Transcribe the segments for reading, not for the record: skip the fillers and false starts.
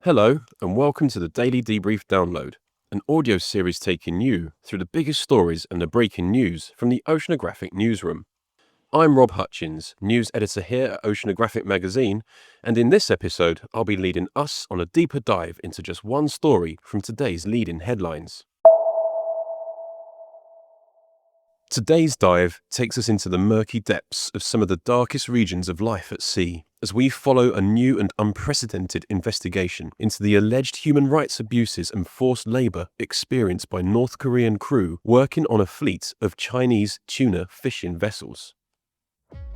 Hello, and welcome to the Daily Debrief Download, an audio series taking you through the biggest stories and the breaking news from the Oceanographic newsroom. I'm Rob Hutchins, news editor here at Oceanographic magazine, and in this episode, I'll be leading us on a deeper dive into just one story from today's leading headlines. Today's dive takes us into the murky depths of some of the darkest regions of life at sea, as we follow a new and unprecedented investigation into the alleged human rights abuses and forced labor experienced by North Korean crew working on a fleet of Chinese tuna fishing vessels.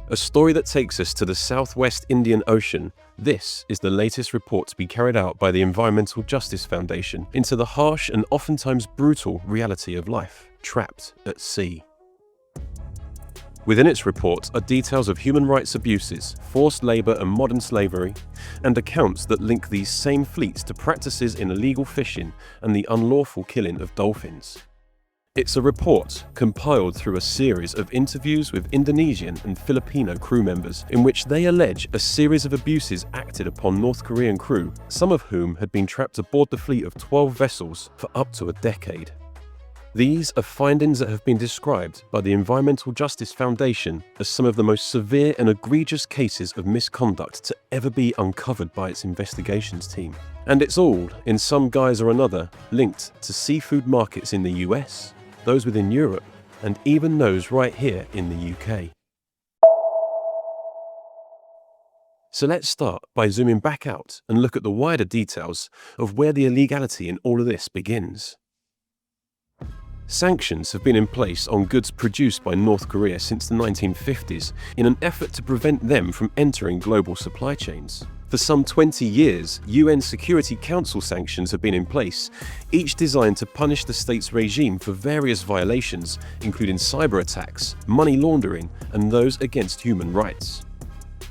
A story that takes us to the Southwest Indian Ocean. This is the latest report to be carried out by the Environmental Justice Foundation into the harsh and oftentimes brutal reality of life trapped at sea. Within its report are details of human rights abuses, forced labor and modern slavery, and accounts that link these same fleets to practices in illegal fishing and the unlawful killing of dolphins. It's a report compiled through a series of interviews with Indonesian and Filipino crew members in which they allege a series of abuses acted upon North Korean crew, some of whom had been trapped aboard the fleet of 12 vessels for up to a decade. These are findings that have been described by the Environmental Justice Foundation as some of the most severe and egregious cases of misconduct to ever be uncovered by its investigations team. And it's all, in some guise or another, linked to seafood markets in the US, those within Europe, and even those right here in the UK. So let's start by zooming back out and look at the wider details of where the illegality in all of this begins. Sanctions have been in place on goods produced by North Korea since the 1950s in an effort to prevent them from entering global supply chains. For some 20 years, UN Security Council sanctions have been in place, each designed to punish the state's regime for various violations, including cyber attacks, money laundering, and those against human rights.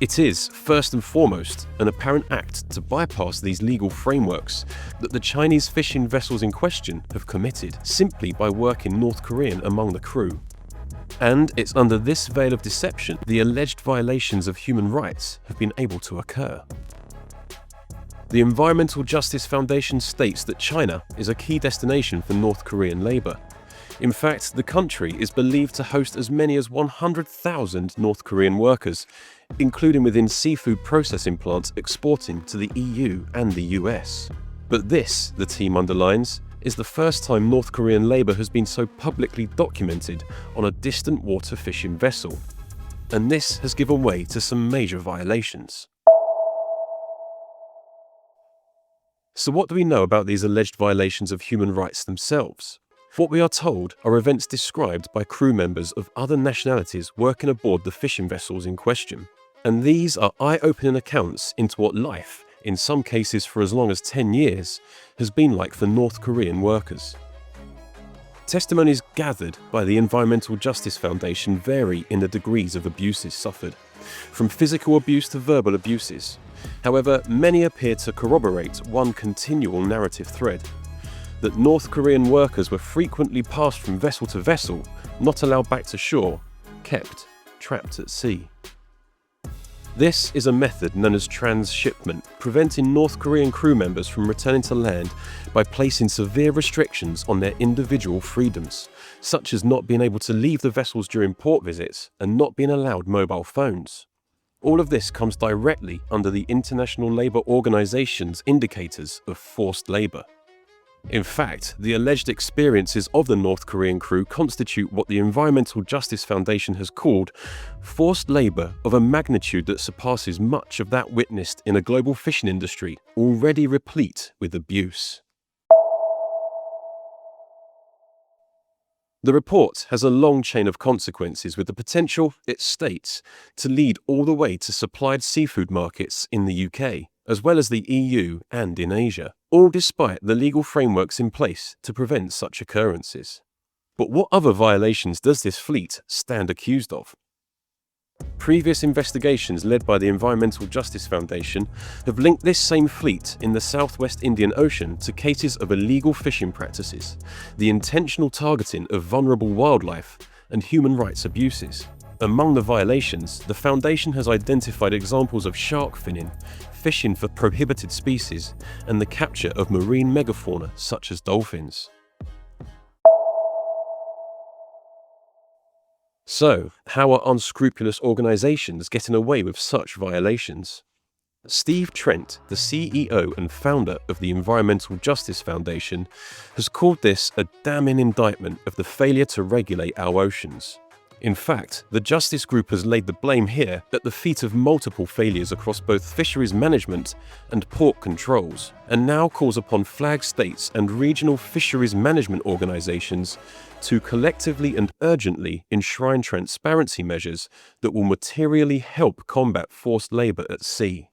It is, first and foremost, an apparent act to bypass these legal frameworks that the Chinese fishing vessels in question have committed simply by working North Korean among the crew. And it's under this veil of deception the alleged violations of human rights have been able to occur. The Environmental Justice Foundation states that China is a key destination for North Korean labor. In fact, the country is believed to host as many as 100,000 North Korean workers, including within seafood processing plants exporting to the EU and the US. But this, the team underlines, is the first time North Korean labor has been so publicly documented on a distant water fishing vessel. And this has given way to some major violations. So what do we know about these alleged violations of human rights themselves? What we are told are events described by crew members of other nationalities working aboard the fishing vessels in question. And these are eye-opening accounts into what life, in some cases for as long as 10 years, has been like for North Korean workers. Testimonies gathered by the Environmental Justice Foundation vary in the degrees of abuses suffered, from physical abuse to verbal abuses. However, many appear to corroborate one continual narrative thread: that North Korean workers were frequently passed from vessel to vessel, not allowed back to shore, kept trapped at sea. This is a method known as transshipment, preventing North Korean crew members from returning to land by placing severe restrictions on their individual freedoms, such as not being able to leave the vessels during port visits and not being allowed mobile phones. All of this comes directly under the International Labour Organization's indicators of forced labor. In fact, the alleged experiences of the North Korean crew constitute what the Environmental Justice Foundation has called forced labor of a magnitude that surpasses much of that witnessed in a global fishing industry already replete with abuse. The report has a long chain of consequences with the potential, it states, to lead all the way to supplied seafood markets in the UK, as well as the EU and in Asia, all despite the legal frameworks in place to prevent such occurrences. But what other violations does this fleet stand accused of? Previous investigations led by the Environmental Justice Foundation have linked this same fleet in the Southwest Indian Ocean to cases of illegal fishing practices, the intentional targeting of vulnerable wildlife, and human rights abuses. Among the violations, the Foundation has identified examples of shark finning, fishing for prohibited species, and the capture of marine megafauna such as dolphins. So, how are unscrupulous organizations getting away with such violations? Steve Trent, the CEO and founder of the Environmental Justice Foundation, has called this a damning indictment of the failure to regulate our oceans. In fact, the Justice Group has laid the blame here at the feet of multiple failures across both fisheries management and port controls, and now calls upon flag states and regional fisheries management organizations to collectively and urgently enshrine transparency measures that will materially help combat forced labor at sea.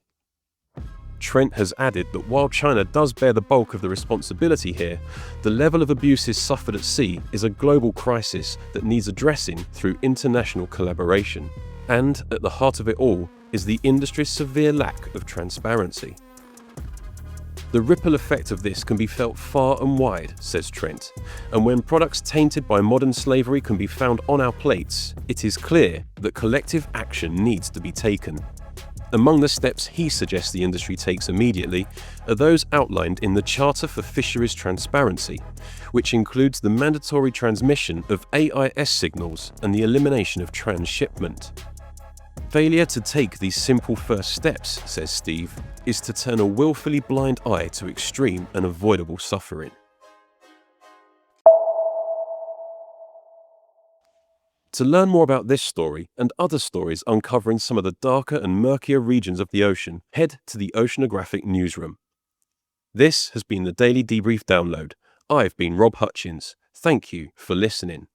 Trent has added that while China does bear the bulk of the responsibility here, the level of abuses suffered at sea is a global crisis that needs addressing through international collaboration. And at the heart of it all is the industry's severe lack of transparency. The ripple effect of this can be felt far and wide, says Trent, and when products tainted by modern slavery can be found on our plates, it is clear that collective action needs to be taken. Among the steps he suggests the industry takes immediately are those outlined in the Charter for Fisheries Transparency, which includes the mandatory transmission of AIS signals and the elimination of transshipment. Failure to take these simple first steps, says Steve, is to turn a willfully blind eye to extreme and avoidable suffering. To learn more about this story and other stories uncovering some of the darker and murkier regions of the ocean, head to the Oceanographic Newsroom. This has been the Daily Debrief Download. I've been Rob Hutchins. Thank you for listening.